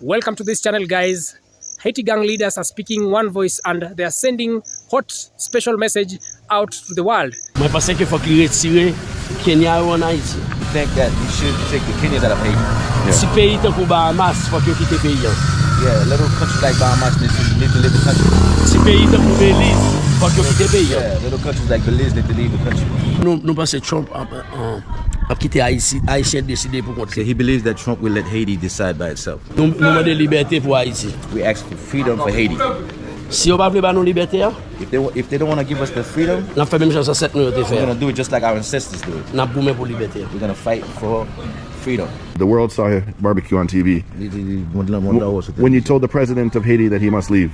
Welcome to this channel, guys. Haiti gang leaders are speaking one voice and they are sending hot special message out to the world. I pense qu'il faut qu'il retire Kenya en Haïti. You think that you should take the Kenyans out of Haiti? Si pays tant que Bahamas, faut qu'il quitte pays. Yeah, little countries like Bahamas need to leave the country. Si pays tant que Belize, faut qu'il quitte pays. Yeah, little countries like Belize need to leave the country. Nous pensons Trump a quitté Haïti, Haïtien décidé pour So contrer. he believes that Trump will let Haiti decide by itself. Nous demandons liberté pour Haïti. We ask for freedom for Haiti. Si on ne veut pas nous liberté, If they don't want to give us the freedom, on fait même chose à 7 nous we're faire. going to do it just like our ancestors do it. On a boumé pour liberté. We're going to fight for freedom. The world saw barbecue on TV. When you told the president of Haiti that he must leave,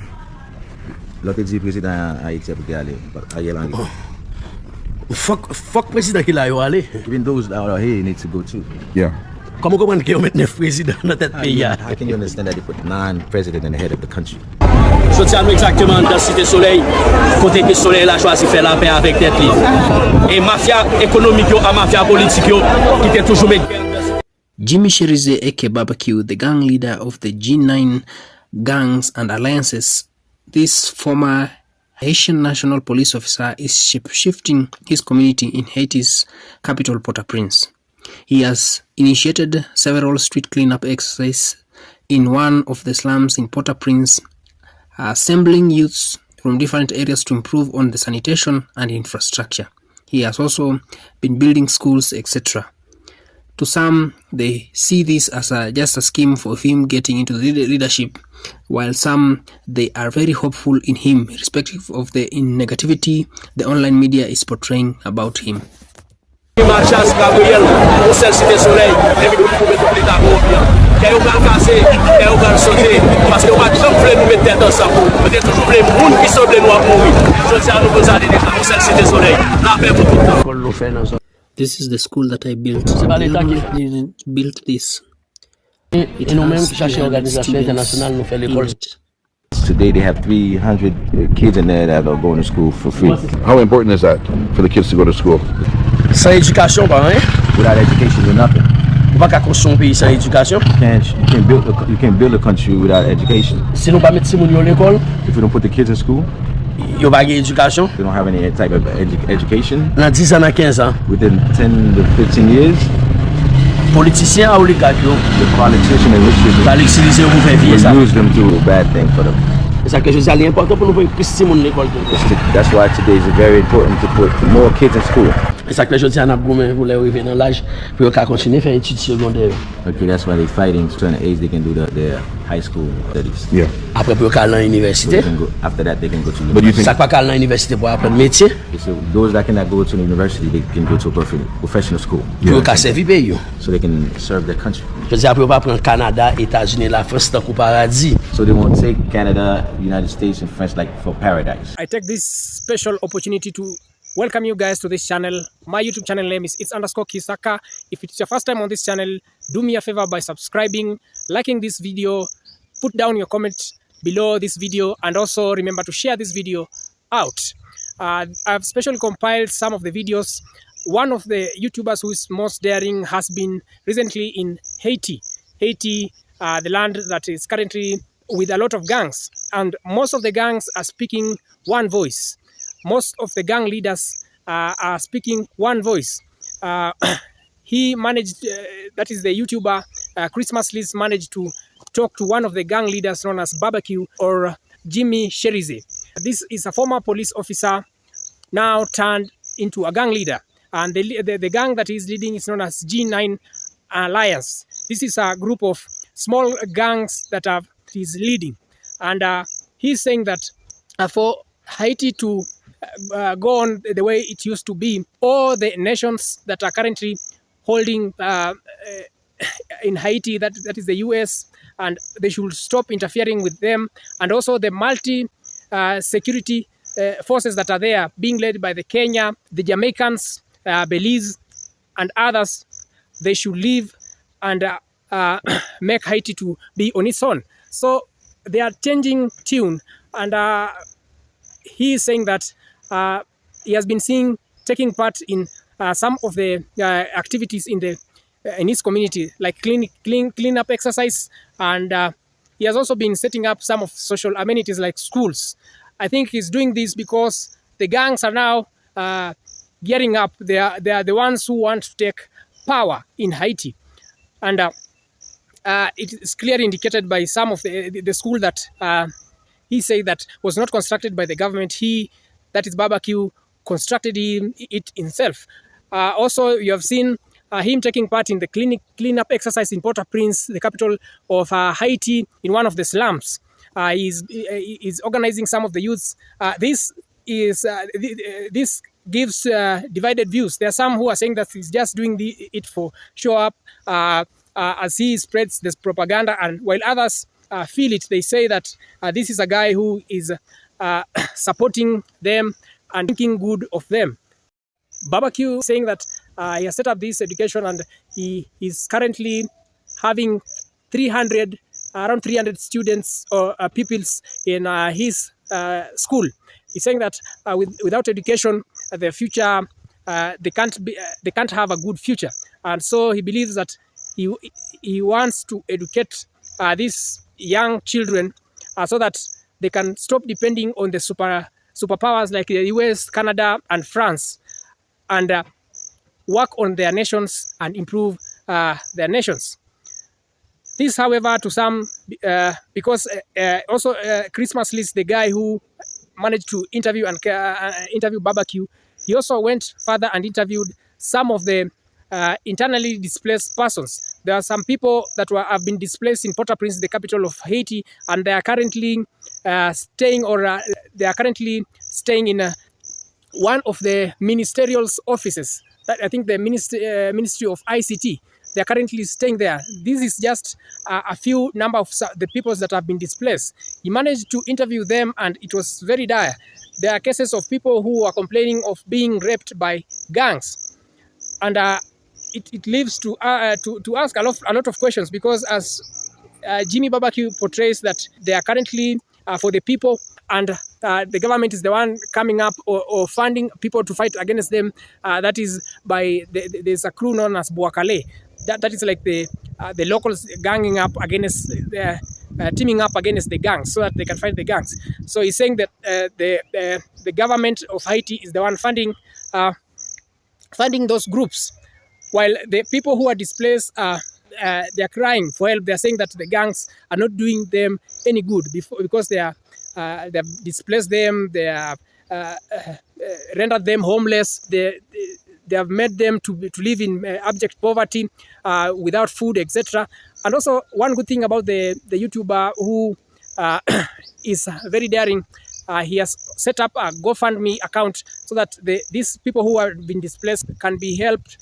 L'autre dit président Haïti pour aller. Fuck président qui l'a yo aller. Even those that are here need to go too. yeah, Comment comprendre qu'il y a 9 présidents dans tête pays? How can you understand that they put 9 presidents in the head of the country? Je tiens exactement dans Cité Soleil, côté que Soleil a choisi de faire la paix avec tête libre. Et mafia économique et mafia politique qui était toujours mettre. Jimmy Sherize aka Barbecue, the gang leader of the G9 gangs and alliances, this former Haitian national police officer is shifting his community in Haiti's capital Port-au-Prince. He has initiated several street cleanup exercises in one of the slums in Port-au-Prince, assembling youths from different areas to improve on the sanitation and infrastructure. He has also been building schools, etc. To some, they see this as just a scheme for him getting into the leadership, while some, they are very hopeful in him, irrespective of the negativity the online media is portraying about him. Marchas Gabriel, au Cité Soleil, et puis nous pouvons tout l'état bien. Qu'est-ce qu'on va casser, qu'est-ce qu'on va sauter, parce qu'on va toujours nous mettre dans sa peau. Peut-être toujours les gens qui sont les noirs mourir. Je tiens à nous aller au Cité Soleil, la paix pour tout le temps. This is the school that I built. pas The l'État government didn't build this. Et nous-mêmes qui cherchons l'organisation internationale, nous faisons l'école. Today they have 300 kids in there that are going to school for free. how important is that for the kids to go to school? Sans éducation, pas rien. Without education, you're nothing. On va pas construire un pays sans éducation. You can't build a country without education. Si nous pas mettre ces gens à l'école, If we don't put the kids in school, ils n'ont pas d'éducation. they don't have any type of education. Dans 10 ans, 15 ans, Within 10 to 15 years, politiciens et oligarques the politician and rich people vont l'utiliser pour faire vivre ça. will use them to a bad thing for them. C'est ça que je dis, c'est important pour nous pour plus de monde à l'école. That's why today is very important to put more kids in school. C'est ça que je dis, on a besoin pour les arriver dans l'âge pour qu'ils continuent à faire études secondaires. Okay, that's why they're fighting to turn the age they can do their high school studies. Yeah, Après, pour qu'ils aillent à So l'université. they can go, after that, they can go to but you university. think Ça quoi qu'ils aillent à l'université pour apprendre métier, So those that cannot go to the university, they can go to a professional school, pour qu'ils servent pays. so they can serve their country. Je dis, après, on va prendre Canada, États-Unis, la France, tant qu'au paradis. So they won't take Canada, United States, and France like for paradise. I take this special opportunity to welcome you guys to this channel. My YouTube channel name is it's_Kisaka. If it's your first time on this channel, do me a favor by subscribing, liking this video, put down your comment below this video, and also remember to share this video out. I've specially compiled some of the videos. One of the YouTubers who is most daring has been recently in Haiti. Haiti, the land that is currently with a lot of gangs, and most of the gangs are speaking one voice. Most of the gang leaders are speaking one voice. He managed, that is the YouTuber Christmas Liz, managed to talk to one of the gang leaders known as Barbecue or Jimmy Sherize. This is a former police officer now turned into a gang leader, and the gang that he's leading is known as G9 Alliance. This is a group of small gangs that he's leading, and he's saying that for Haiti to go on the way it used to be, all the nations that are currently holding in Haiti, that is the US, and they should stop interfering with them, and also the security forces that are there being led by the Kenya, the Jamaicans, Belize, and others, they should leave and make Haiti to be on its own. So they are changing tune, and he is saying that he has been taking part in some of the activities in his community, like clean up exercise and he has also been setting up some of social amenities like schools. I think he's doing this because the gangs are now gearing up. They are the ones who want to take power in Haiti. And it is clearly indicated by some of the school that he said that was not constructed by the government. That is Barbecue, constructed it himself. Also, you have seen him taking part in the cleanup exercise in Port-au-Prince, the capital of Haiti, in one of the slums. He's organizing some of the youths. This gives divided views. There are some who are saying that he's just doing it for show up as he spreads this propaganda, and while others feel it, they say that this is a guy who is supporting them and thinking good of them. Barbecue saying that he has set up this education, and he is currently having around 300 students or pupils in his school. He's saying that without education, their future they can't have a good future, and so he believes that he wants to educate these young children so that they can stop depending on the superpowers like the US, Canada, and France, and work on their nations and improve their nations. This, however, to some, because also Christmas List, the guy who managed to interview Barbecue, he also went further and interviewed some of the internally displaced persons. There are some people that have been displaced in Port-au-Prince, the capital of Haiti, and they are currently staying in one of the ministerial offices. I think the Ministry of ICT. They are currently staying there. This is just a few number of the people that have been displaced. He managed to interview them, and it was very dire. There are cases of people who are complaining of being raped by gangs, and it leaves to ask a lot of questions, because as Jimmy Barbecue portrays that they are currently for the people, and the government is the one coming up or funding people to fight against them. That is by there's a crew known as Boakale. That is like the locals ganging up against teaming up against the gangs so that they can fight the gangs. So he's saying that the government of Haiti is the one funding those groups, while the people who are displaced they are crying for help. They are saying that the gangs are not doing them any good because they have displaced them, they have rendered them homeless, they have made them to live in abject poverty without food, etc. And also, one good thing about the YouTuber who is very daring, he has set up a GoFundMe account so that these people who have been displaced can be helped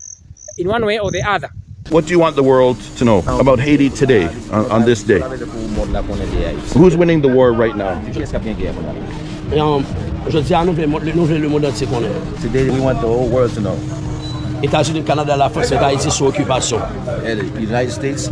in one way or the other. What do you want the world to know about Haiti today, on this day? Who's winning the war right now? Today we want the whole world to know. États-Unis, Canada, la France et Haïti sous occupation. The United States,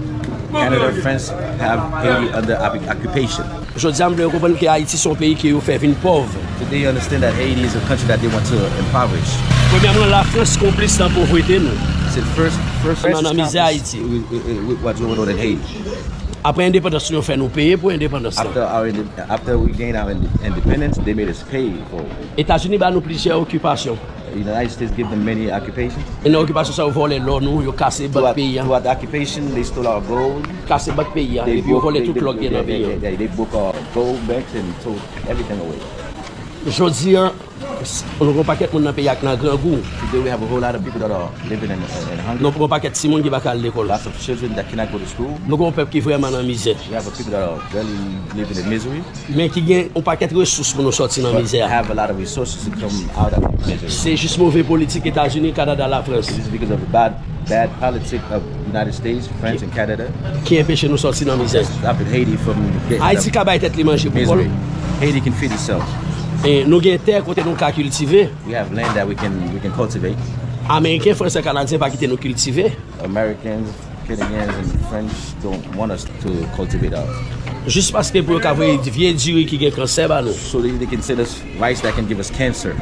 Canada, France have Haiti under occupation. Je dis à me comprendre que Haïti son pays qui fait une pauvre. Today you understand that Haiti is a country that they want to impoverish. Premièrement, la France complice dans la pauvreté nous. C'est first on a misé Haïti. What's going on in Haiti. Après indépendance, nous fait nous payer pour indépendance. After we gained our independence, they made us pay for it. États-Unis ba nous plusieurs occupations. The United States give them many occupations. Et nos occupations ça volé l'or nous, yo cassé bac pays. Throughout the occupation, they stole our gold. Cassé bac pays et puis volé tout l'or dans pays. They broke our gold banks and took everything away. Je dis on a un paquet monde dans pays avec un grand goût. Today we have a whole lot of people that are living in hunger. Nous un paquet de monde qui va à l'école. Lots of children that cannot go to school. Nous avons un peuple qui vraiment dans misère. We have people that are really living in misery. Mais qui gagne un paquet de ressources pour nous sortir dans misère. Have a lot of resources to come out of misery. C'est juste mauvais politique États-Unis, Canada, la France. This is because of the bad politics of United States, France, and Canada. Qui empêche nous sortir dans misère. Stopping Haiti from getting Haïti capable d'être manger pour misery. Haiti can feed itself. Et nous avons terre côté nous ca cultiver. We have land that we can cultivate. Américains, Français, Canadiens pas quitter nous cultiver. Americans, Kenyans, and French don't want us to cultivate ours. Juste parce que pour avoir des vieux durs qui ont cancer bah nous. So they can send us rice that can give us cancer.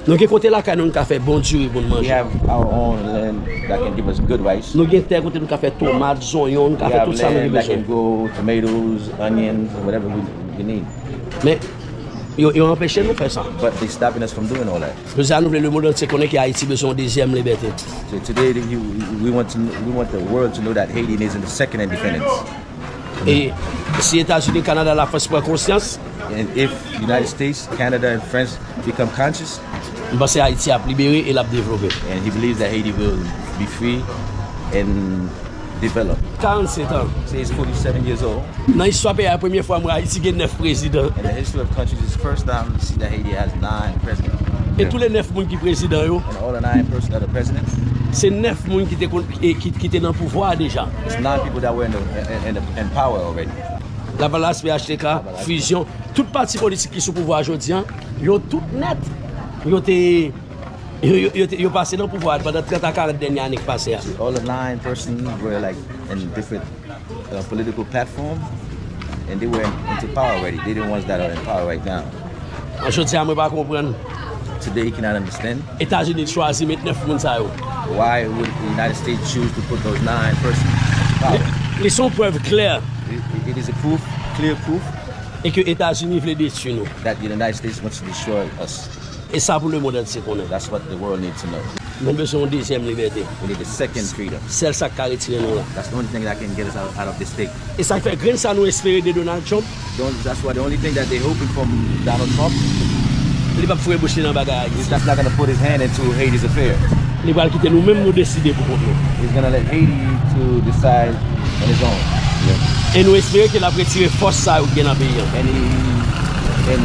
Nous avons côté là, nous avons fait bon Dieu pour We manger. have our own land that can give us good rice. Nous avons terre côté nous avons fait tomates, oignons, nous We avons fait have tout ça nous avons land that besoin. can grow tomatoes, onions, whatever we need. Mais ils ont empêché nous de faire ça. But they're stopping us from doing all that. Nous avons le monde entier connaît qu'Haïti a besoin de deuxième liberté. So today we want the world to know that Haiti is in the second independence. Et si États-Unis, Canada, la France prend conscience, And if United States, Canada, and France become conscious, je pense que Haïti a libéré et l'a développé. and he believes that Haiti will be free and develop. 47 ans. Say he's 47 years old. Dans l'histoire, c'est la première fois que Haïti a 9 présidents. In the history of countries, it's the first time we see that Haiti has 9 presidents. Et tous les 9 personnes qui sont présidents, And all the 9 persons that are presidents, c'est 9 personnes qui étaient dans le pouvoir déjà. it's 9 people that were in power already. La balance PHTK, fusion, toute parti politique qui sont au pouvoir aujourd'hui, ils sont toutes net. Ils ont passé dans le pouvoir pendant 30 à 40 dernières années qui passées. All the 9 persons were like in different political platforms, and they were into power already. They're the ones that are in power right now. Aujourd'hui, je ne peux pas comprendre. Today, you cannot understand Les États-Unis choisissent de mettre 9 personnes. why would the United States choose to put those 9 persons in power. Ils sont preuves claires It is a proof, clear proof, et que les États-Unis veulent détruire nous. that the United States wants to destroy us. Et ça pour le monde entier qu'on est. That's what the world needs to know. Nous avons besoin de deuxième liberté. We need a second freedom. Celle ça qui a retiré nous là. That's the only thing that can get us out of this state. Et ça fait grâce à nous espérer de Donald Trump. That's why the only thing that they're hoping from Donald Trump Il va faire boucher dans bagage. is that's not going to put his hand into Haiti's affair. Il va quitter nous-mêmes nous décider pour nous. He's going to let Haiti to decide on his own. Et nous espérons qu'il a retiré force ça au dans le pays. And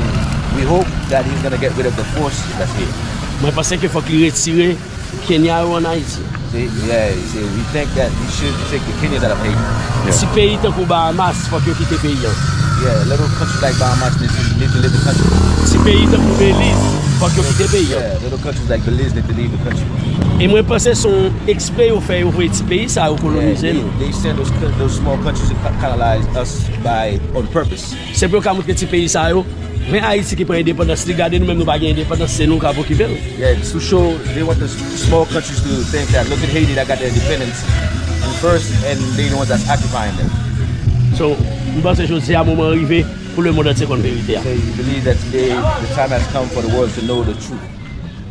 we hope that he's going to get rid of the force that's here. Moi je pense qu'il faut qu'il retire Kenya en Haïti. See, we think that we should take the Kenyans out of Haiti. Si pays tant que Bahamas, il faut qu'il quitte le pays. Yeah, little countries like Bahamas need to leave the country. Si pays tant que Belize, il faut qu'il quitte le pays. Yeah, little countries like Belize need to leave the country. Et moi je pense que son exprès au fait ouvrir ce pays ça au coloniser nous. They send those small countries to colonize us on purpose. C'est pour qu'on montre ce pays ça yo. Mais Haïti qui prend indépendance, regardez nous-mêmes nous pas gagner indépendance, c'est nous qui avons occupé. Yeah, it's to show they want the small countries to think that look at Haiti that got their independence and first, and they the ones that's occupying them. So, je pense que c'est un moment arrivé pour le monde entier qu'on vérité. So you believe that today the time has come for the world to know the truth,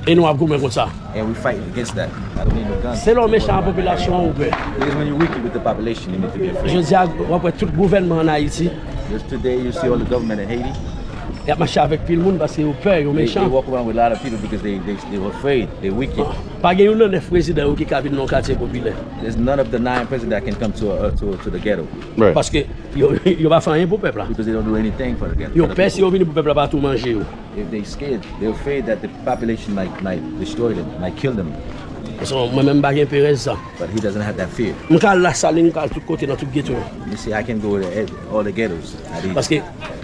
Et nous avons comme ça. and we fight against that. I don't need no guns. C'est l'homme méchant la population ou peu. Because when you're weak with the population, you need to be afraid. Je dis après tout gouvernement en Haïti, Just today, you see all the government in Haiti. il y a marché avec tout le monde parce qu'ils ont peur, ils ont They méchant. walk around with a lot of people because they were afraid. They're wicked. Pas gagné un neuf président qui capite dans le quartier populaire. There's none of the 9 presidents that can come to the ghetto Right. Parce que ils va faire rien pour le peuple. because they don't do anything for the ghetto. Ils ont peur si ils viennent pour le peuple pas tout manger. If they're scared, they're afraid that the population might destroy them, might kill them. Parce que moi-même pas gagné peur ça. But he doesn't have that fear. Je suis la salle, je suis tout côté dans tout ghetto. You see, I can go to all the ghettos at ease. Parce que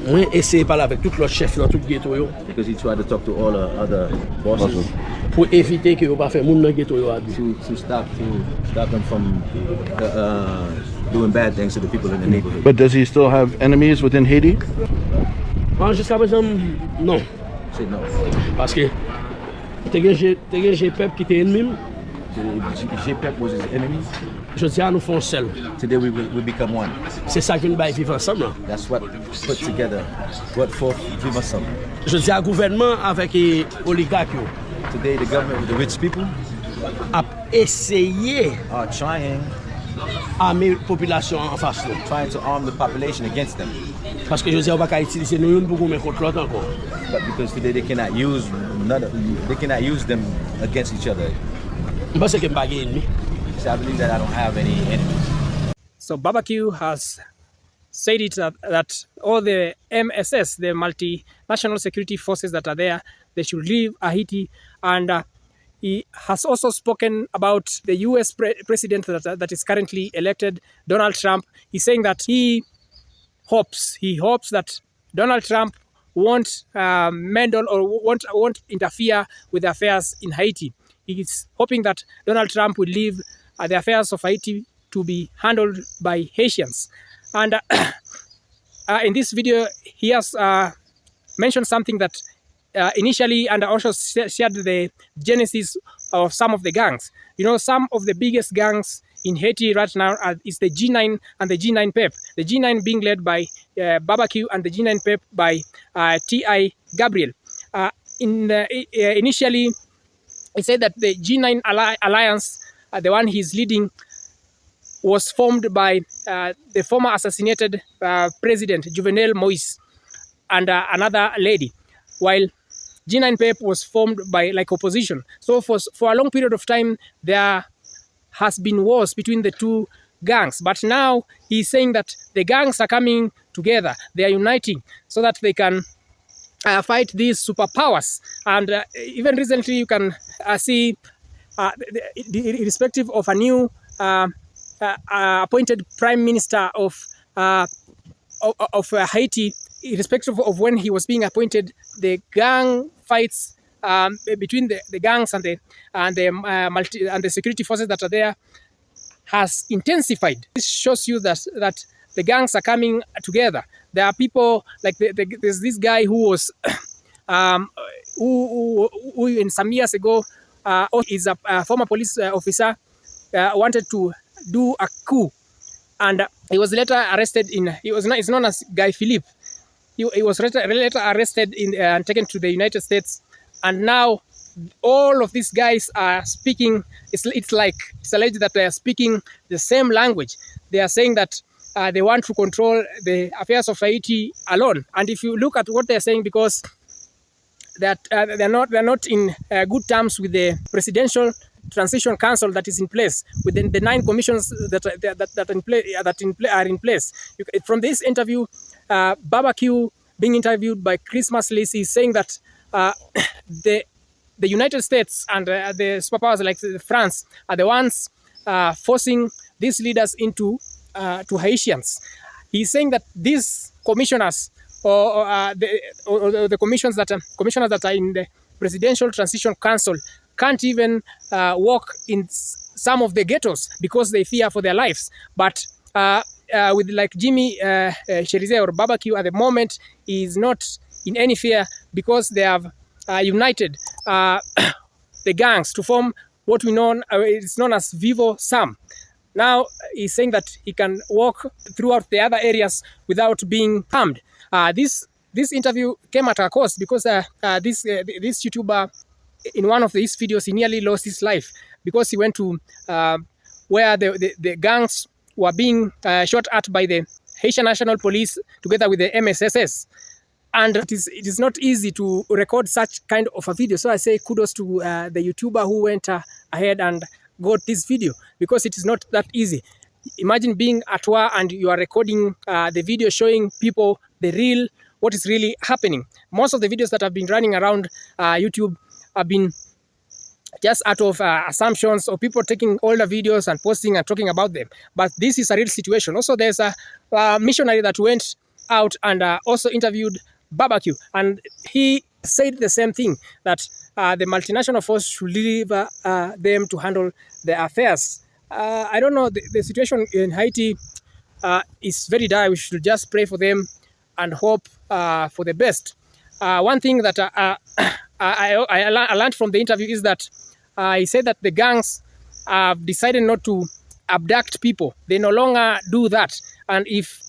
moi essayer de parler avec tous les chefs dans tout ghetto yo, Because he tried to talk to all the other bosses pour éviter que yo pas faire monde dans ghetto yo. to stop them from doing bad things to the people in the neighborhood. But does he still have enemies within Haiti? Jusqu'à présent non, Say no. parce que t'es un peuple qui était ennemi. JPEP was his enemies. Je dis à nous font seul. Today we become one. C'est ça qui nous va vivre ensemble. That's what put together, what for give us something. Je dis à gouvernement avec les oligarques yo, Today the government with the rich people a essayé are trying d'armer la population en face nous. to arm the population against them. Parce que je dis on va pas utiliser nous pour qu'on contre l'autre encore. But because today they cannot use them against each other. Je pense que je n'ai pas ennemi. So I believe that I don't have any enemies. So Barbecue has said it that all the MSS, the multinational security forces that are there, they should leave Haiti. And he has also spoken about the US president that is currently elected, Donald Trump. He's saying that he hopes that Donald Trump won't meddle or won't interfere with the affairs in Haiti. He is hoping that Donald Trump will leave the affairs of Haiti to be handled by Haitians. And in this video, he has mentioned something that initially, and also shared the genesis of some of the gangs. You know, some of the biggest gangs in Haiti right now is the G9 and the G9 Pep. The G9 being led by Barbecue and the G9 Pep by T.I. Gabriel. Initially, he said that the G9 alliance, the one he's leading, was formed by the former assassinated president, Juvenel Moise, and another lady, while G9 Pep was formed by like opposition. So for a long period of time, there has been wars between the two gangs. But now he's saying that the gangs are coming together. They are uniting so that they can fight these superpowers. And even recently, you can see, irrespective of a new appointed prime minister of Haiti, irrespective of when he was being appointed, the gang fights between the gangs and the security forces that are there has intensified. This shows you that the gangs are coming together. There are people like there's this guy who was who in some years ago is a former police officer, wanted to do a coup, and he was later arrested in. He's known as Guy Philippe. He was later arrested and taken to the United States, and now all of these guys are speaking. It's alleged that they are speaking the same language. They are saying that they want to control the affairs of Haiti alone. And if you look at what they're saying, because that they're not in good terms with the presidential transition council that is in place, within the 9 commissions that are in place. From this interview, Barbecue being interviewed by Christmas Lisi is saying that the United States and the superpowers like France are the ones forcing these leaders into to Haitians. He's saying that these commissioners or the commissioners that are in the Presidential Transition Council can't even walk in some of the ghettos because they fear for their lives. But with like Jimmy Cherize or Barbecue at the moment, is not in any fear because they have united the gangs to form what we know is known as Vivo Sam. Now he's saying that he can walk throughout the other areas without being harmed. This interview came at a cost because this YouTuber, in one of these videos, he nearly lost his life because he went to where the gangs were being shot at by the Haitian National Police together with the MSSS. And it is not easy to record such kind of a video. So I say kudos to the YouTuber who went ahead and got this video, because it is not that easy. Imagine being at war and you are recording the video showing people what is really happening. Most of the videos that have been running around YouTube have been just out of assumptions or people taking older videos and posting and talking about them. But this is a real situation. Also, there's a missionary that went out and also interviewed Barbecue, and he said the same thing, that the multinational force should leave them to handle their affairs. I don't know, the situation in Haiti is very dire. We should just pray for them and hope for the best. One thing that I learned from the interview is that he said that the gangs have decided not to abduct people. They no longer do that. And if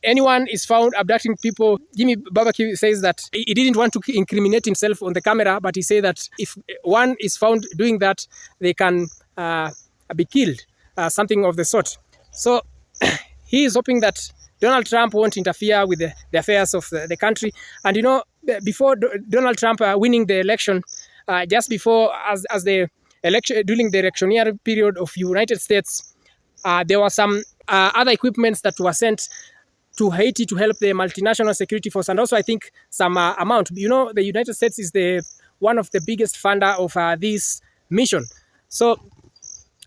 anyone is found abducting people, Jimmy Barbecue says that he didn't want to incriminate himself on the camera, but he said that if one is found doing that, they can be killed, something of the sort. So he is hoping that Donald Trump won't interfere with the affairs of the country. And you know, before Donald Trump winning the election, just before as the election, during the electioneering period of United States, there were some other equipments that were sent to Haiti to help the multinational security force, and also I think some amount. You know, the United States is one of the biggest funder of this mission. So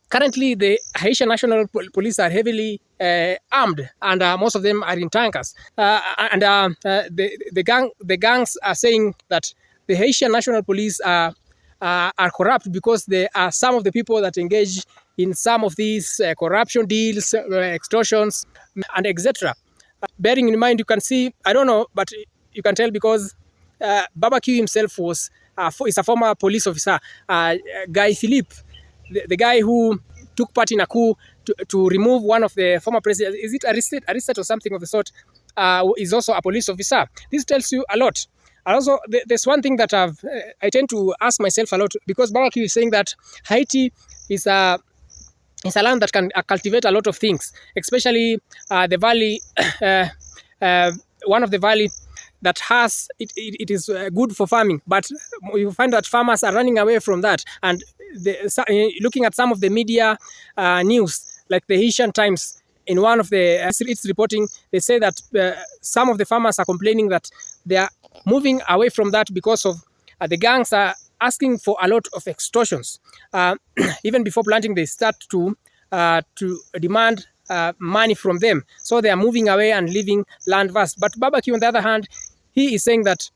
currently, the Haitian National Police are heavily armed, and most of them are in tankers. The gangs are saying that the Haitian National Police are corrupt because there are some of the people that engage in some of these corruption deals, extortions, and etc. Bearing in mind, you can see, I don't know, but you can tell because Barbecue himself is a former police officer, Guy Philippe, the guy who took part in a coup to remove one of the former presidents. Is it Arrested or something of the sort? Is also a police officer. This tells you a lot. And also, there's one thing that I tend to ask myself a lot, because Barbecue is saying that Haiti is a land that can cultivate a lot of things, especially the valley, one of the valley that has, it is good for farming, but you find that farmers are running away from that. And looking at some of the media news, like the Haitian Times, in one of the its reporting, they say that some of the farmers are complaining that they are moving away from that because of the gangs are asking for a lot of extortions. Even before planting, they start to demand money from them. So they are moving away and leaving land vast. But Barbecue, on the other hand, he is saying that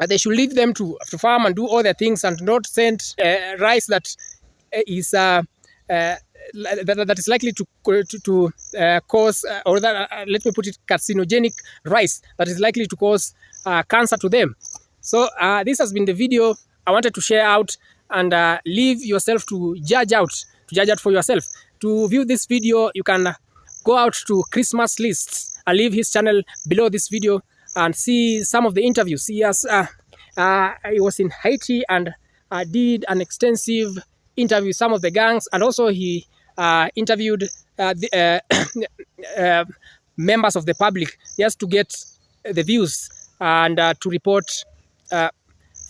they should leave them to farm and do all their things and not send rice that is that is likely to cause, or that let me put it, carcinogenic rice that is likely to cause cancer to them. So this has been the video I wanted to share out, and leave yourself to judge out for yourself. To view this video, you can go out to Christmas Lists. I'll leave his channel below this video and see some of the interviews. He was in Haiti and did an extensive interview with some of the gangs, and also he interviewed members of the public just to get the views and to report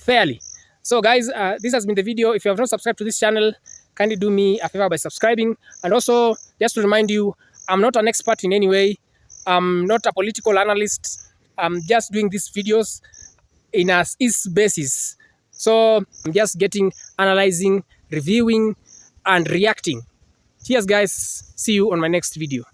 fairly. So guys, this has been the video. If you have not subscribed to this channel, kindly do me a favor by subscribing. And also, just to remind you, I'm not an expert in any way. I'm not a political analyst. I'm just doing these videos in a basis. So I'm just analyzing, reviewing, and reacting. Cheers guys. See you on my next video.